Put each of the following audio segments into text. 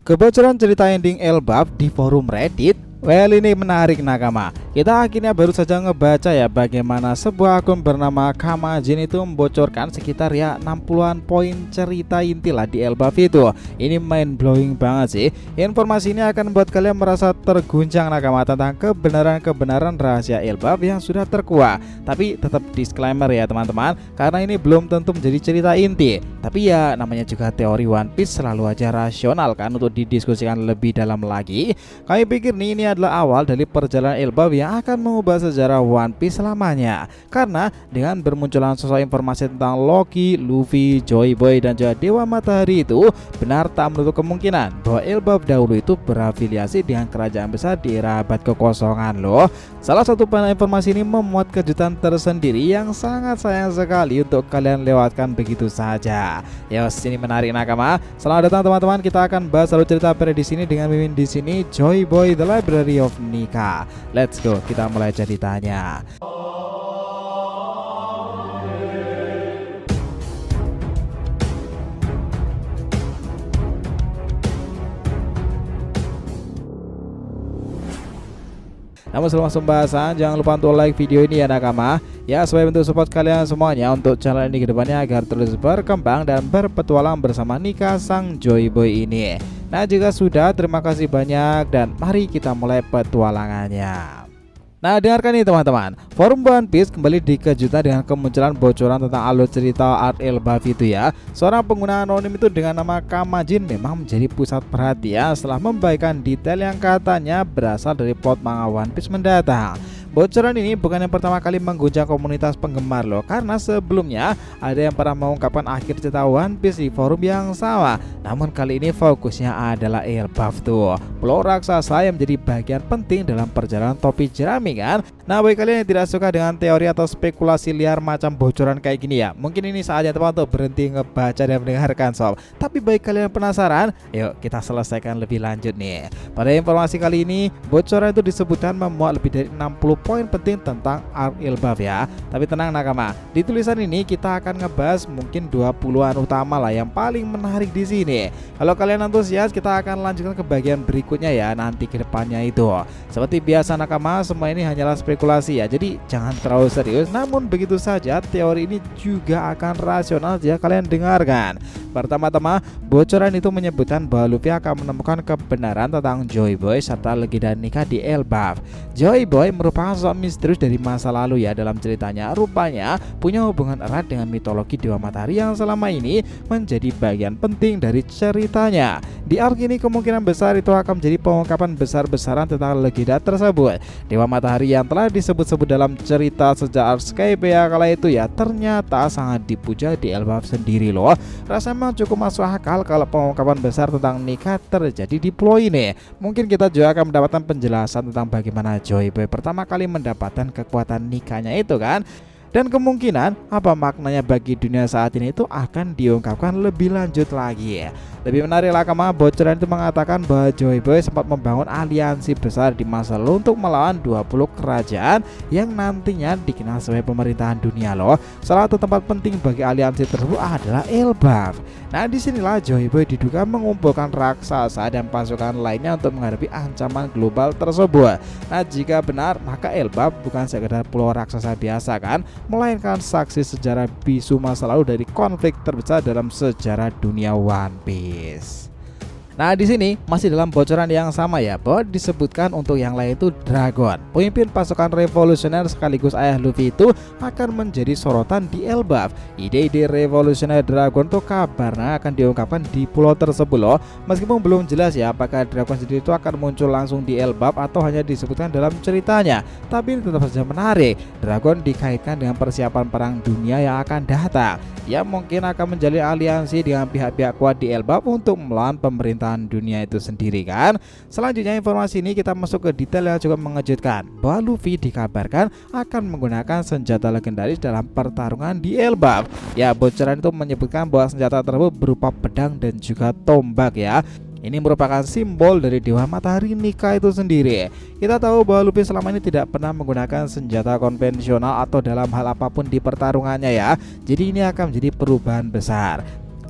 Kebocoran cerita ending Elbaf di forum Reddit. Well, ini menarik nakama. Kita akhirnya baru saja ngebaca ya bagaimana sebuah akun bernama Kamajin itu membocorkan sekitar ya 60-an poin cerita inti lah di Elbaf itu. Ini mind blowing banget sih. Informasi ini akan membuat kalian merasa terguncang nakama tentang kebenaran rahasia Elbaf yang sudah terkuak. Tapi tetap disclaimer ya teman-teman, karena ini belum tentu menjadi cerita inti. Tapi ya namanya juga teori One Piece, selalu aja rasional kan untuk didiskusikan lebih dalam lagi. Kami pikir nih ini adalah awal dari perjalanan Elbaf yang akan mengubah sejarah One Piece selamanya. Karena dengan bermunculan sosok informasi tentang Loki, Luffy, Joy Boy dan juga Dewa Matahari itu, benar tak menutup kemungkinan bahwa Elbaf dahulu itu berafiliasi dengan kerajaan besar di era abad kekosongan loh. Salah satu panel informasi ini memuat kejutan tersendiri yang sangat sayang sekali untuk kalian lewatkan begitu saja. Yos, ini menarik nakama. Selamat datang teman-teman, kita akan bahas alur cerita pada di sini dengan Mimin di sini, Joy Boy The Library of Nika. Let's go, kita mulai ceritanya. Namun sebelum langsung bahasan, jangan lupa untuk like video ini ya nakama. Ya, sebagai bentuk support kalian semuanya untuk channel ini ke depannya agar terus berkembang dan berpetualang bersama Nika sang Joy Boy ini. Nah, jika sudah, terima kasih banyak dan mari kita mulai petualangannya. Nah, dengarkan nih teman-teman, forum One Piece kembali dikejutkan dengan kemunculan bocoran tentang alur cerita Art Elbaf itu ya. Seorang pengguna anonim itu dengan nama Kamajin memang menjadi pusat perhatian setelah membagikan detail yang katanya berasal dari plot manga One Piece mendatang. Bocoran ini bukan yang pertama kali mengguncang komunitas penggemar loh, karena sebelumnya ada yang pernah mengungkapkan akhir cerita One Piece di forum yang sama. Namun kali ini fokusnya adalah Elbaf tuh, pulau raksasa yang menjadi bagian penting dalam perjalanan topi jerami kan. Nah, bagi kalian yang tidak suka dengan teori atau spekulasi liar macam bocoran kayak gini ya, mungkin ini saatnya teman untuk berhenti ngebaca dan mendengarkan sob. Tapi bagi kalian yang penasaran, yuk kita selesaikan lebih lanjut nih. Pada informasi kali ini, bocoran itu disebutkan memuat lebih dari 60 poin penting tentang Art Elbaf ya. Tapi tenang nakama, di tulisan ini kita akan ngebahas mungkin 20-an utama lah yang paling menarik di sini. Kalau kalian antusias, kita akan lanjutkan ke bagian berikutnya ya nanti ke depannya itu. Seperti biasa nakama, semua ini hanyalah spekulasi ya, jadi jangan terlalu serius. Namun begitu saja, teori ini juga akan rasional jika kalian dengarkan. Pertama-tama, bocoran itu menyebutkan bahwa Luffy akan menemukan kebenaran tentang Joy Boy serta legenda Nika di Elbaf. Joy Boy merupakan sosok misterius dari masa lalu ya. Dalam ceritanya rupanya punya hubungan erat dengan mitologi Dewa Matahari yang selama ini menjadi bagian penting dari ceritanya. Di arc ini kemungkinan besar itu akan menjadi pengungkapan besar-besaran tentang legenda tersebut. Dewa Matahari yang telah disebut-sebut dalam cerita sejak arc Skypiea kala itu ya, ternyata sangat dipuja di Elbaf sendiri loh. Rasanya cukup masuk akal kalau pengungkapan besar tentang Nika terjadi di pulau ini. Mungkin kita juga akan mendapatkan penjelasan tentang bagaimana Joy Boy pertama kali mendapatkan kekuatan Nikanya itu kan. Dan kemungkinan apa maknanya bagi dunia saat ini itu akan diungkapkan lebih lanjut lagi. Lebih menarik nakama, bocoran itu mengatakan bahwa Joy Boy sempat membangun aliansi besar di masa lalu untuk melawan 20 kerajaan yang nantinya dikenal sebagai pemerintahan dunia loh. Salah satu tempat penting bagi aliansi tersebut adalah Elbaf. Nah, disinilah Joy Boy diduga mengumpulkan raksasa dan pasukan lainnya untuk menghadapi ancaman global tersebut. Nah, jika benar maka Elbaf bukan sekedar pulau raksasa biasa kan, melainkan saksi sejarah bisu masa lalu dari konflik terbesar dalam sejarah dunia One Piece. Nah, di sini masih dalam bocoran yang sama ya, bahwa disebutkan untuk yang lain itu Dragon, pemimpin pasukan revolusioner sekaligus ayah Luffy itu akan menjadi sorotan di Elbaf. Ide-ide revolusioner Dragon tuh kabarnya akan diungkapkan di pulau tersebut loh. Meskipun belum jelas ya apakah Dragon sendiri itu akan muncul langsung di Elbaf atau hanya disebutkan dalam ceritanya. Tapi ini tetap saja menarik. Dragon dikaitkan dengan persiapan perang dunia yang akan datang. Ia mungkin akan menjalin aliansi dengan pihak-pihak kuat di Elbaf untuk melawan pemerintah dunia itu sendiri kan. Selanjutnya informasi ini kita masuk ke detail yang cukup mengejutkan, bahwa Luffy dikabarkan akan menggunakan senjata legendaris dalam pertarungan di Elbaf. Ya, bocoran itu menyebutkan bahwa senjata tersebut berupa pedang dan juga tombak ya. Ini merupakan simbol dari Dewa Matahari Nika itu sendiri. Kita tahu bahwa Luffy selama ini tidak pernah menggunakan senjata konvensional atau dalam hal apapun di pertarungannya ya. Jadi ini akan menjadi perubahan besar.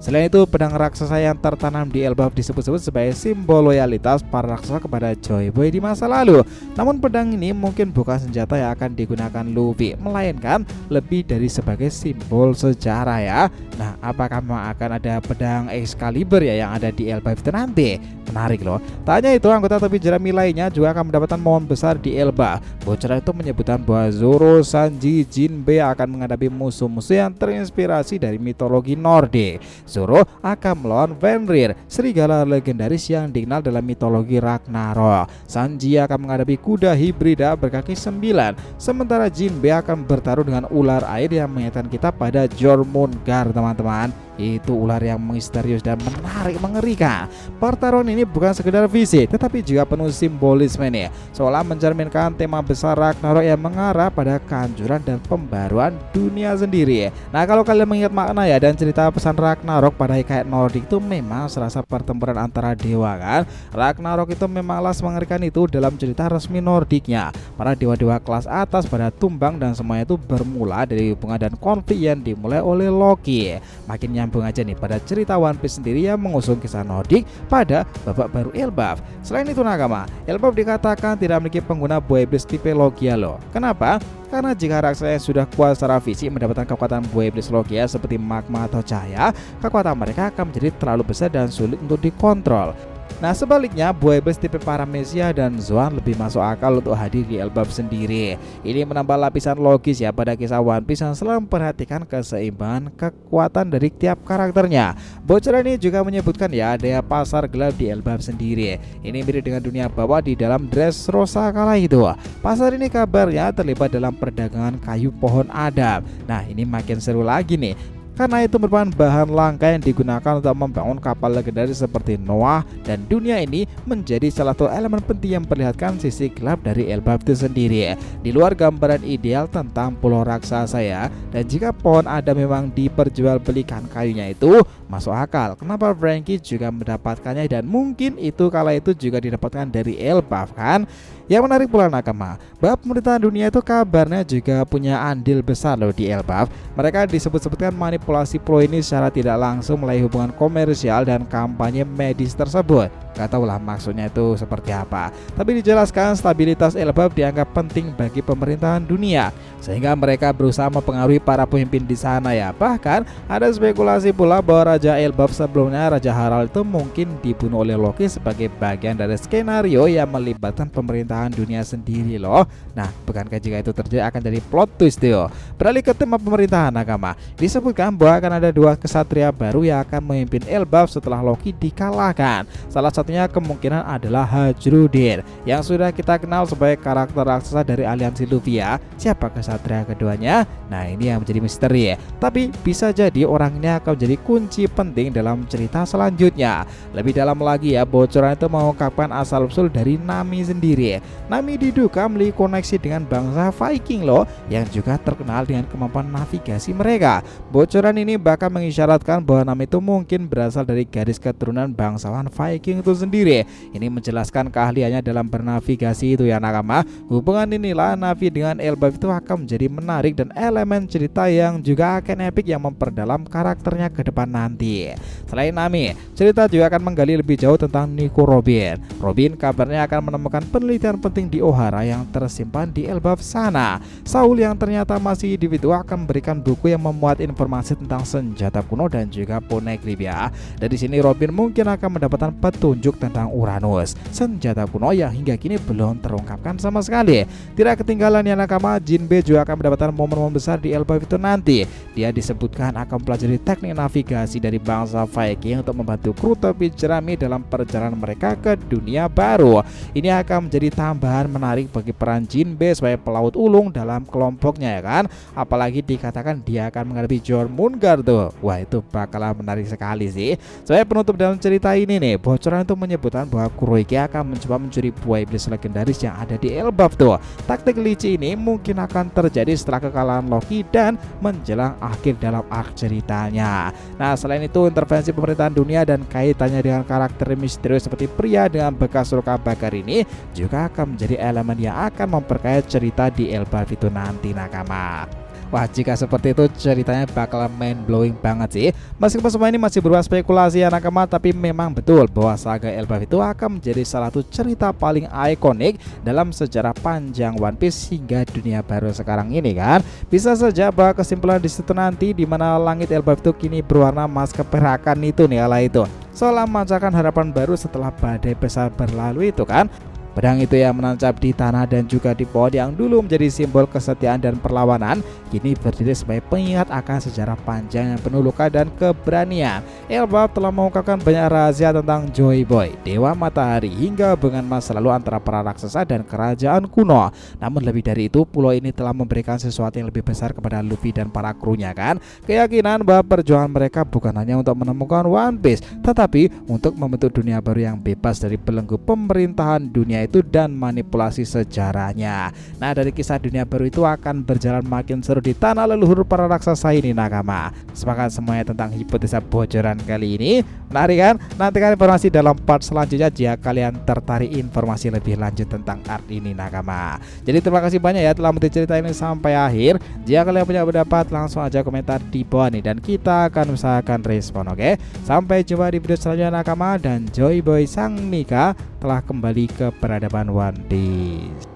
Selain itu, pedang raksasa yang tertanam di Elbaf disebut-sebut sebagai simbol loyalitas para raksasa kepada Joy Boy di masa lalu. Namun pedang ini mungkin bukan senjata yang akan digunakan Luffy, melainkan lebih dari sebagai simbol sejarah ya. Nah, apakah memang akan ada pedang Excalibur ya yang ada di Elbaf itu nanti? Menarik loh. Tak hanya itu, anggota topi jerami lainnya juga akan mendapatkan momen besar di Elbaf. Bocoran itu menyebutkan bahwa Zoro, Sanji, Jinbe akan menghadapi musuh-musuh yang terinspirasi dari mitologi Nordik. Zoro akan melawan Fenrir, serigala legendaris yang dikenal dalam mitologi Ragnarok. Sanji akan menghadapi kuda hibrida berkaki 9, sementara Jinbe akan bertaruh dengan ular air yang mengingatkan kita pada Jormungandr, teman-teman. Itu ular yang misterius dan menarik, mengerikan. Pertarungan ini bukan sekedar fisik, tetapi juga penuh simbolisme nih, seolah mencerminkan tema besar Ragnarok yang mengarah pada kehancuran dan pembaruan dunia sendiri. Nah, kalau kalian mengingat makna ya dan cerita pesan Ragnarok pada hikayat Nordik itu memang serasa pertempuran antara dewa kan. Ragnarok itu memanglah mengerikan itu dalam cerita resmi Nordiknya. Para dewa-dewa kelas atas pada tumbang dan semuanya itu bermula dari hubungan dan konflik yang dimulai oleh Loki. Makin nyambung aja nih pada cerita One Piece sendiri yang mengusung kisah Nordik pada babak baru Elbaf. Selain itu nakama, Elbaf dikatakan tidak memiliki pengguna buah iblis tipe Logia loh. Kenapa? Karena jika raksasa yang sudah kuat secara fisik mendapatkan kekuatan buah iblis Logia seperti magma atau cahaya, kekuatan mereka akan menjadi terlalu besar dan sulit untuk dikontrol. Nah, sebaliknya buah iblis tipe Paramecia dan Zoan lebih masuk akal untuk hadir di Elbaf sendiri. Ini menambah lapisan logis ya pada kisah One Piece yang selalu memperhatikan keseimbangan kekuatan dari tiap karakternya. Bocoran ini juga menyebutkan ya ada pasar gelap di Elbaf sendiri. Ini mirip dengan dunia bawah di dalam Dressrosa kala itu. Pasar ini kabarnya terlibat dalam perdagangan kayu pohon Adam. Nah, ini makin seru lagi nih, karena itu merupakan bahan langka yang digunakan untuk membangun kapal legendaris seperti Noah, dan dunia ini menjadi salah satu elemen penting yang memperlihatkan sisi gelap dari Elbaf itu sendiri. Di luar gambaran ideal tentang pulau raksasa ya, dan jika pohon ada memang diperjualbelikan kayunya itu masuk akal. Kenapa Franky juga mendapatkannya dan mungkin itu kala itu juga didapatkan dari Elbaf kan? Yang menarik pula nakama, bahwa pemerintahan dunia itu kabarnya juga punya andil besar loh di Elbaf. Mereka disebut-sebutkan manipulasi pulau ini secara tidak langsung melalui hubungan komersial dan kampanye medis tersebut. Gak tahulah maksudnya itu seperti apa, tapi dijelaskan stabilitas Elbaf dianggap penting bagi pemerintahan dunia, sehingga mereka berusaha mempengaruhi para pemimpin di sana ya. Bahkan ada spekulasi pula bahwa Raja Elbaf sebelumnya, Raja Harald itu mungkin dibunuh oleh Loki sebagai bagian dari skenario yang melibatkan pemerintahan dunia sendiri loh. Nah, bukankah jika itu terjadi akan jadi plot twist tuh? Beralih ke tema pemerintahan agama, disebutkan bahwa akan ada 2 kesatria baru yang akan memimpin Elbaf setelah Loki dikalahkan. Salah satunya kemungkinan adalah Hajrudin yang sudah kita kenal sebagai karakter raksasa dari aliansi Luffy ya. Siapa kesatria keduanya? Nah, ini yang menjadi misteri ya. Tapi bisa jadi orang ini akan menjadi kunci penting dalam cerita selanjutnya. Lebih dalam lagi ya, bocoran itu mengungkapkan asal-usul dari Nami sendiri. Nami diduga memiliki koneksi dengan bangsa Viking loh, yang juga terkenal dengan kemampuan navigasi mereka. Bocoran ini bahkan mengisyaratkan bahwa Nami itu mungkin berasal dari garis keturunan bangsawan Viking itu sendiri. Ini menjelaskan keahliannya dalam bernavigasi itu ya nakama. Hubungan inilah Nami dengan Elbaf itu akan menjadi menarik dan elemen cerita yang juga akan epic yang memperdalam karakternya ke depan nanti. Selain Nami, cerita juga akan menggali lebih jauh tentang Nico Robin. Robin kabarnya akan menemukan penelitian penting di Ohara yang tersimpan di Elbaf sana. Saul yang ternyata masih hidup itu akan memberikan buku yang memuat informasi tentang senjata kuno dan juga poneglyph ya. Dan di sini Robin mungkin akan mendapatkan petunjuk tentang Uranus, senjata kuno yang hingga kini belum terungkapkan sama sekali. Tidak ketinggalan ya nakama, Jinbe juga akan mendapatkan momen-momen besar di Elbaf itu nanti. Dia disebutkan akan mempelajari teknik navigasi dari bangsa Viking untuk membantu kru topi jerami dalam perjalanan mereka ke dunia baru. Ini akan menjadi tambahan menarik bagi peran Jinbe sebagai pelaut ulung dalam kelompoknya ya kan. Apalagi dikatakan dia akan menghadapi Jormungandr tuh. Wah, itu bakalah menarik sekali sih. Sebagai penutup dalam cerita ini nih, bocoran itu menyebutkan bahwa Kuroiki akan mencoba mencuri buah iblis legendaris yang ada di Elbaf tuh. Taktik licik ini mungkin akan terjadi setelah kekalahan Loki dan menjelang akhir dalam arc ceritanya. Nah, selain itu intervensi pemerintahan dunia dan kaitannya dengan karakter misterius seperti pria dengan bekas luka bakar ini juga akan menjadi elemen yang akan memperkaya cerita di Elbaf itu nanti nakama. Wah, jika seperti itu ceritanya bakal mind blowing banget sih. Meskipun semua ini masih berupa spekulasi ya nakama, tapi memang betul bahwa saga Elbaf itu akan menjadi salah satu cerita paling ikonik dalam sejarah panjang One Piece hingga dunia baru sekarang ini kan. Bisa saja bahwa kesimpulan di situ nanti di mana langit Elbaf itu kini berwarna emas keperakan itu nih ala itu. Seolah memancarkan harapan baru setelah badai besar berlalu itu kan. Pedang itu yang menancap di tanah dan juga di pohon yang dulu menjadi simbol kesetiaan dan perlawanan, kini berdiri sebagai pengingat akan sejarah panjang yang penuh luka dan keberanian. Elbaf telah mengungkapkan banyak rahasia tentang Joy Boy, Dewa Matahari, hingga hubungan masa lalu antara para raksasa dan kerajaan kuno. Namun lebih dari itu, pulau ini telah memberikan sesuatu yang lebih besar kepada Luffy dan para krunya kan. Keyakinan bahwa perjuangan mereka bukan hanya untuk menemukan One Piece, tetapi untuk membentuk dunia baru yang bebas dari belenggu pemerintahan dunia itu dan manipulasi sejarahnya. Nah, dari kisah dunia baru itu akan berjalan makin seru di tanah leluhur para raksasa ini nakama. Sepakat semuanya tentang hipotesa bocoran kali ini? Menarik kan? Nantikan informasi dalam part selanjutnya jika kalian tertarik informasi lebih lanjut tentang art ini nakama. Jadi terima kasih banyak ya telah menonton cerita ini sampai akhir. Jika kalian punya pendapat langsung aja komentar di bawah nih dan kita akan usahakan respon, oke? Sampai jumpa di video selanjutnya nakama, dan Joy Boy Sang Mika telah kembali ke peradaban One Piece.